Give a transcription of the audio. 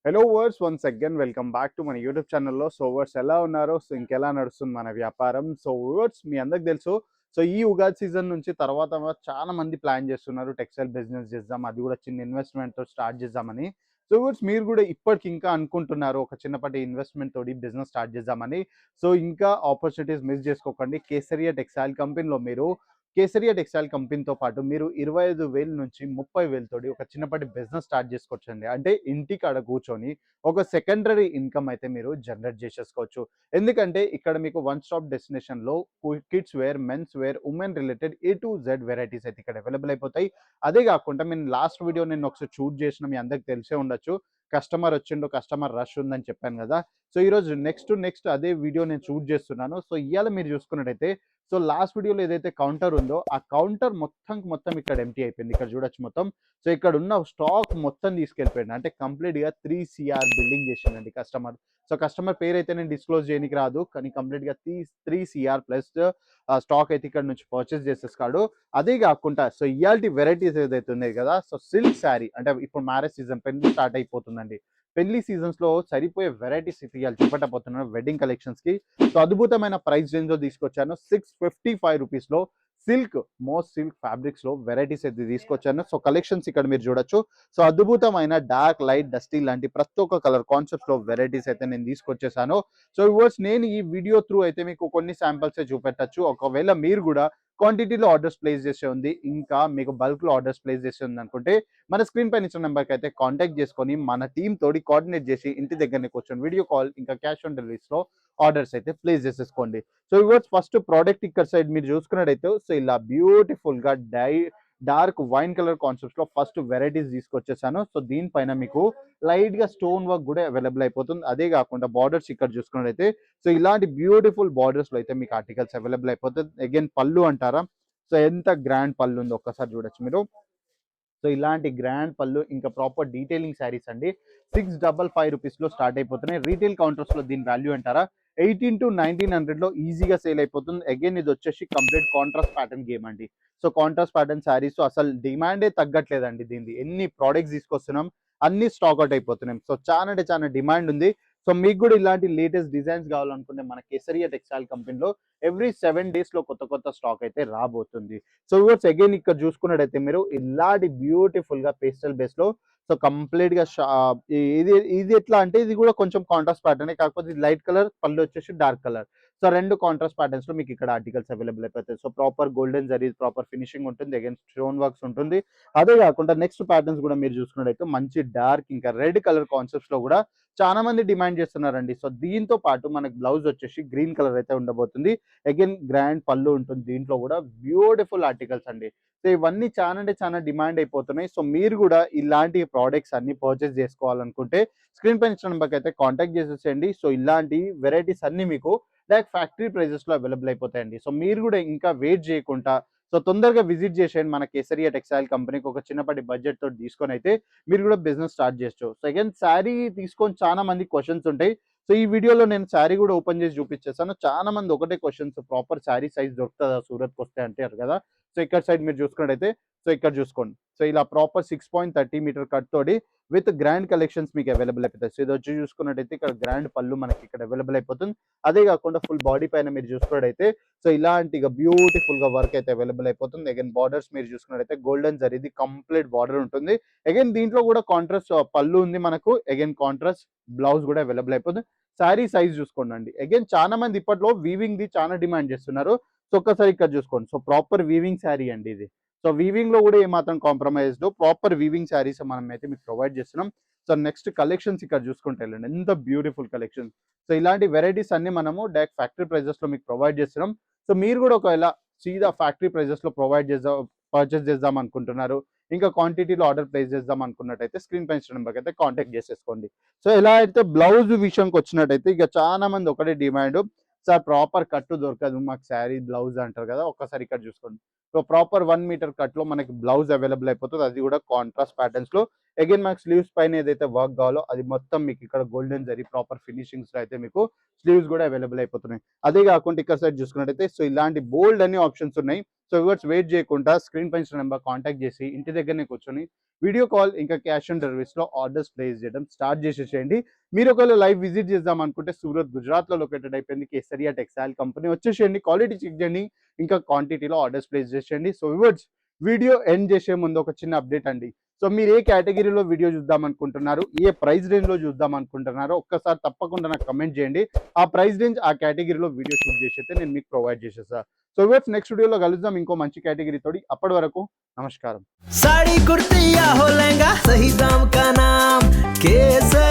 Hello viewers once again welcome back to మన YouTube ఛానల్లో. So viewers ఎలా ఉన్నారు? సో ఇంకెలా నడుస్తుంది మన వ్యాపారం? సో వర్స్ మీ అందరికి తెలుసు. సో ఈ ఉగాది సీజన్ నుంచి తర్వాత చాలా మంది ప్లాన్ చేస్తున్నారు టెక్స్టైల్ బిజినెస్ చేద్దాం, అది కూడా చిన్న ఇన్వెస్ట్మెంట్తో స్టార్ట్ చేద్దామని. సో వర్స్ మీరు కూడా ఇప్పటికి ఇంకా అనుకుంటున్నారు ఒక చిన్నపాటి ఇన్వెస్ట్మెంట్ తోటి బిజినెస్ స్టార్ట్ చేద్దామని. సో ఇంకా ఆపర్చునిటీస్ మిస్ చేసుకోకండి. కేసరియా టెక్స్టైల్ కంపెనీలో మీరు కేసరియా టెక్స్టైల్ కంపెనీతో పాటు మీరు 25,000 నుంచి 30,000 తోటి ఒక చిన్నపాటి బిజినెస్ స్టార్ట్ చేసుకోవచ్చండి. అంటే ఇంటికాడ కూర్చొని ఒక సెకండరీ ఇన్కమ్ అయితే మీరు జనరేట్ చేసేసుకోవచ్చు. ఎందుకంటే ఇక్కడ మీకు వన్ స్టాప్ డెస్టినేషన్‌లో kids wear, men's wear, women related A to Z varieties అయితే ఇక్కడ అవైలబుల్ అయిపోతాయి. అదే కాకుండా నేను లాస్ట్ వీడియో నేను ఒకసారి షూట్ చేసిన, మీ అందరికి తెలిసే ఉండొచ్చు. కస్టమర్ వచ్చిండు, కస్టమర్ రష్ ఉందని చెప్పాను కదా! సో ఈరోజు నెక్స్ట్ అదే వీడియో నేను షూట్ చేస్తున్నాను. సో ఇయాల మీరు చూసుకున్నట్టయితే, సో లాస్ట్ వీడియోలో ఏదైతే కౌంటర్ ఉందో ఆ కౌంటర్ మొత్తం ఇక్కడ ఎంప్టీ అయిపోయింది. ఇక్కడ చూడొచ్చు మొత్తం. సో ఇక్కడ ఉన్న స్టాక్ మొత్తం తీసుకెళ్ళిపోయింది. అంటే కంప్లీట్‌గా 3,00,000 బిల్లింగ్ చేసిండండి కస్టమర్. సో కస్టమర్ పేరైతే నేను డిస్క్లోజ్ చేయనికి రాదు. కానీ కంప్లీట్‌గా 3,00,000 ప్లస్ స్టాక్ అయితే ఇక్కడ నుంచి పర్చేస్ చేసేసాడు. అదే కాకుండా సో ఇయాల్టి వెరైటీస్ ఏదైతే ఉన్నాయి కదా! సో సిల్క్ శారీ అంటే ఇప్పుడు మ్యారేజ్ సీజన్, పెళ్లి స్టార్ట్ అయిపోతుందండి. పెళ్లి సీజన్స్‌లో సరిపోయే వెరైటీస్ ఇయాల చూపెట్టబోతున్నాను వెడ్డింగ్ కలెక్షన్స్‌కి. సో అద్భుతమైన ప్రైస్ రేంజ్‌లో తీసుకొచ్చాను. 655 రూపీస్‌లో సిల్క్, మోస్ట్ సిల్క్ ఫ్యాబ్రిక్స్‌లో వెరైటీస్ అయితే తీసుకొచ్చాను. సో కలెక్షన్స్ ఇక్కడ మీరు చూడొచ్చు. సో అద్భుతమైన డార్క్, లైట్, డస్టీ లాంటి ప్రతి ఒక్క కలర్ కాన్సెప్ట్స్‌లో వెరైటీస్ అయితే నేను తీసుకొచ్చేసాను. సో వ్యూవర్స్, నేను ఈ వీడియో త్రూ అయితే మీకు కొన్ని శాంపిల్సే చూపెట్టొచ్చు. ఒకవేళ మీరు కూడా క్వాంటిటీలో ఆర్డర్స్ ప్లేస్ చేసే ఉంది, ఇంకా మీకు బల్క్‌లో ఆర్డర్స్ ప్లేస్ చేసే ఉంది అనుకుంటే మన స్క్రీన్ పైన ఇచ్చిన నెంబర్కి అయితే కాంటాక్ట్ చేసుకొని మన టీమ్ తోటి కోఆర్డినేట్ చేసి ఇంటి దగ్గరనే కూర్చొని వీడియో కాల్ ఇంకా క్యాష్ ఆన్ డెలివరీస్‌లో ఆర్డర్స్ అయితే ప్లేస్ చేసేసుకోండి. సో వ్యూవర్స్, ఫస్ట్ ప్రోడక్ట్ ఇక్కడ సైడ్ మీరు చూసుకున్నట్టయితే సో ఇలా బ్యూటిఫుల్‌గా డార్క్ వైన్ కలర్ కాన్సెప్ట్స్‌లో ఫస్ట్ వెరైటీస్ తీసుకొచ్చేసాను. సో దీనిపైన మీకు లైట్‌గా స్టోన్ వర్క్ కూడా అవైలబుల్ అయిపోతుంది. అదే కాకుండా బార్డర్స్ ఇక్కడ చూసుకున్నట్టయితే సో ఇలాంటి బ్యూటిఫుల్ బార్డర్స్‌లో అయితే మీకు ఆర్టికల్స్ అవైలబుల్ అయిపోతుంది. అగైన్ పళ్ళు అంటారా? సో ఎంత గ్రాండ్ పళ్ళు ఉందో ఒక్కసారి చూడొచ్చు మీరు. సో ఇలాంటి గ్రాండ్ పళ్ళు ఇంకా ప్రాపర్ డీటెయిలింగ్ శారీస్ అండి. 655 రూపీస్‌లో స్టార్ట్ అయిపోతున్నాయి. రీటైల్ కౌంటర్స్‌లో దీని వాల్యూ అంటారా 18,000-1900లో ఈజీగా సేల్ అయిపోతుంది. అగైన్ ఇది వచ్చేసి కంప్లీట్ కాంట్రాస్ట్ ప్యాటర్న్ గేమ్ అండి. సో కాంట్రాస్ట్ ప్యాటర్న్ శారీస్ అసలు డిమాండే తగ్గట్లేదండి దీనిది. ఎన్ని ప్రొడక్ట్స్ తీసుకొస్తున్నాం అన్ని స్టాక్ అవుట్ అయిపోతున్నాయి. సో చాలా అంటే చాలా డిమాండ్ ఉంది. సో మీకు కూడా ఇలాంటి లేటెస్ట్ డిజైన్స్ కావాలనుకుంటే మన కేసరియా టెక్స్టైల్ కంపెనీలో ఎవ్రీ 7 డేస్‌లో కొత్త కొత్త స్టాక్ అయితే రాబోతుంది. సో వ్యూవర్స్, అగైన్ ఇక్కడ చూసుకున్నట్టయితే మీరు ఇలాంటి బ్యూటిఫుల్‌గా పేస్టల్ బేస్‌లో సో కంప్లీట్‌గా ఇది ఇది ఎట్లా అంటే ఇది కూడా కొంచెం కాంట్రాస్ట్ ప్యాటర్నే, కాకపోతే ఇది లైట్ కలర్, పళ్ళు వచ్చేసి డార్క్ కలర్. సో 2 కాంట్రాస్ట్ ప్యాటర్న్స్‌లో మీకు ఇక్కడ ఆర్టికల్స్ అవైలబుల్ అయిపోతాయి. So proper golden zari, proper finishing ఉంటుంది. అగైన్ స్టోన్ వర్క్స్ ఉంటుంది. అదే కాకుండా నెక్స్ట్ ప్యాటర్న్స్ కూడా మీరు చూసుకున్నట్టయితే మంచి డార్క్ ఇంకా రెడ్ కలర్ కాన్సెప్ట్స్‌లో కూడా చాలా మంది డిమాండ్ చేస్తున్నారండి. సో దీంతో పాటు మనకు బ్లౌజ్ వచ్చేసి గ్రీన్ కలర్ అయితే ఉండబోతుంది. అగైన్ గ్రాండ్ పళ్ళు ఉంటుంది. దీంట్లో కూడా బ్యూటిఫుల్ ఆర్టికల్స్ అండి. సో ఇవన్నీ చాలా అంటే చాలా డిమాండ్ అయిపోతున్నాయి. సో మీరు కూడా ఇలాంటి ప్రోడక్ట్స్ అన్ని పర్చేస్ చేసుకోవాలనుకుంటే స్క్రీన్ పైన ఇచ్చిన నెంబర్కి అయితే కాంటాక్ట్ చేసేసేయండి. సో ఇలాంటి వెరైటీస్ అన్ని మీకు డైరెక్ట్ ఫ్యాక్టరీ ప్రైజెస్‌లో అవైలబుల్ అయిపోతాయండి. సో మీరు కూడా ఇంకా వెయిట్ చేయకుండా సో తొందరగా విజిట్ చేసేయండి మన కేసరియా టెక్స్టైల్ కంపెనీకి. ఒక చిన్నపాటి బడ్జెట్ తోటి తీసుకొని అయితే మీరు కూడా బిజినెస్ స్టార్ట్ చేయొచ్చు. సో అగైన్ శారీ తీసుకొని చాలా మంది క్వశ్చన్స్ ఉంటాయి. సో ఈ వీడియోలో నేను శారీ కూడా ఓపెన్ చేసి చూపించేసాను. చాలా మంది ఒకటే క్వశ్చన్స్, ప్రాపర్ శారీ సైజ్ దొరుకుతుందా సూరత్‌కి వస్తే అంటారు కదా! సో ఇక్కడ సైడ్ మీరు చూసుకున్నట్టయితే సో ఇక్కడ చూసుకోండి. సో ఇలా ప్రాపర్ 6.30 మీటర్ కట్ తోటి విత్ గ్రాండ్ కలెక్షన్స్ మీకు అవైలబుల్ అయిపోతాయి. సో ఇది వచ్చి చూసుకున్నట్టయితే ఇక్కడ గ్రాండ్ పళ్ళు మనకి ఇక్కడ అవైలబుల్ అయిపోతుంది. అదే కాకుండా ఫుల్ బాడీ పైన మీరు చూసుకున్నట్టయితే సో ఇలాంటిగా బ్యూటిఫుల్‌గా వర్క్ అయితే అవైలబుల్ అయిపోతుంది. అగైన్ బార్డర్స్ మీరు చూసుకున్నట్టయితే గోల్డెన్ జరీది కంప్లీట్ బార్డర్ ఉంటుంది. అగైన్ దీంట్లో కూడా కాంట్రాస్ట్ పళ్ళు ఉంది మనకు. అగైన్ కాంట్రాస్ట్ బ్లౌజ్ కూడా అవైలబుల్ అయిపోతుంది. శారీ సైజ్ చూసుకోండి. అగైన్ చాలా మంది ఇప్పట్లో వీవింగ్‌ది చాలా డిమాండ్ చేస్తున్నారు. సో ఒక్కసారి ఇక్కడ చూసుకోండి. సో ప్రాపర్ వీవింగ్ శారీ అండి ఇది. సో వీవింగ్‌లో కూడా ఏమాత్రం కాంప్రమైజ్‌లో ప్రాపర్ వీవింగ్ శారీస్ మనం అయితే మీకు ప్రొవైడ్ చేస్తున్నాం. సో నెక్స్ట్ కలెక్షన్స్ ఇక్కడ చూసుకుంటే వెళ్ళండి. ఎంత బ్యూటిఫుల్ కలెక్షన్స్. సో ఇలాంటి వెరైటీస్ అన్ని మనము డైరెక్ట్ ఫ్యాక్టరీ ప్రైజెస్‌లో మీకు ప్రొవైడ్ చేస్తున్నాం. సో మీరు కూడా ఒకవేళ సీదా ఫ్యాక్టరీ ప్రైజెస్‌లో పర్చేస్ చేద్దాం అనుకుంటున్నారు, ఇంకా క్వాంటిటీలో ఆర్డర్ ప్లేస్ చేద్దాం అనుకున్నట్టయితే స్క్రీన్ పైన ఇచ్చిన నెంబర్‌కి అయితే కాంటాక్ట్ చేసేసుకోండి. సో ఎలా అయితే బ్లౌజ్ విషయంకి వచ్చినట్టయితే ఇక చాలా మంది ఒకటే డిమాండ్, సార్ ప్రాపర్ కట్టు దొరకదు మాకు శారీ బ్లౌజ్ అంటారు కదా! ఒక్కసారి ఇక్కడ చూసుకోండి. సో ప్రాపర్ 1 మీటర్ కట్‌లో మనకి బ్లౌజ్ అవైలబుల్ అయిపోతది. అది కూడా కాంట్రాస్ట్ ప్యాటర్న్స్‌లో. అగైన్ మనకు స్లీవ్స్ పైన ఏదైతే వర్క్ కావాలో అది మొత్తం మీకు ఇక్కడ గోల్డెన్ జరీ ప్రాపర్ ఫినిషింగ్స్‌లో అయితే మీకు స్లీవ్స్ కూడా అవైలబుల్ అయిపోతున్నాయి. అదే కాకుండా ఇక్కడ సైడ్ చూసుకున్నట్టయితే సో ఇలాంటి బోల్డ్ అన్ని ఆప్షన్స్ ఉన్నాయి. సో వ్యూవర్స్ వెయిట్ చేయకుండా స్క్రీన్ పైన నెంబర్ కాంటాక్ట్ చేసి ఇంటి దగ్గరనే కూర్చొని వీడియో కాల్ ఇంకా క్యాష్ ఆన్ డెలివరీస్లో ఆర్డర్స్ ప్లేస్ చేయడం స్టార్ట్ చేసేసేయండి. మీరు ఒకవేళ లైవ్ విజిట్ చేద్దాం అనుకుంటే సూరత్ గుజరాత్లో లొకేటెడ్ అయిపోయింది కేసరియా టెక్స్టైల్ కంపెనీ. వచ్చేసేయండి, క్వాలిటీ చెక్ చేయండి, ఇంకా క్వాంటిటీలో ఆర్డర్స్ ప్లేస్ చేసేయండి. సో వ్యూవర్స్ వీడియో ఎండ్ చేసే ముందు ఒక చిన్న అప్డేట్ అండి. సో మీరు ఏ కేటగిరీలో వీడియో చూద్దాం అనుకుంటున్నారు, ఏ ప్రైస్ రేంజ్లో చూద్దాం అనుకుంటున్నారో ఒక్కసారి తప్పకుండా నాకు కమెంట్ చేయండి. ఆ ప్రైస్ రేంజ్ ఆ కేటగిరీలో వీడియో షూట్ చేసి అయితే నేను మీకు ప్రొవైడ్ చేసేసా. సో వ్యూవర్స్ నెక్స్ట్ వీడియోలో కలుద్దాం ఇంకో మంచి కేటగిరీ తోటి. అప్పటి వరకు నమస్కారం. साड़ी कुर्ती या हो लहंगा, सही दाम का नाम केसर।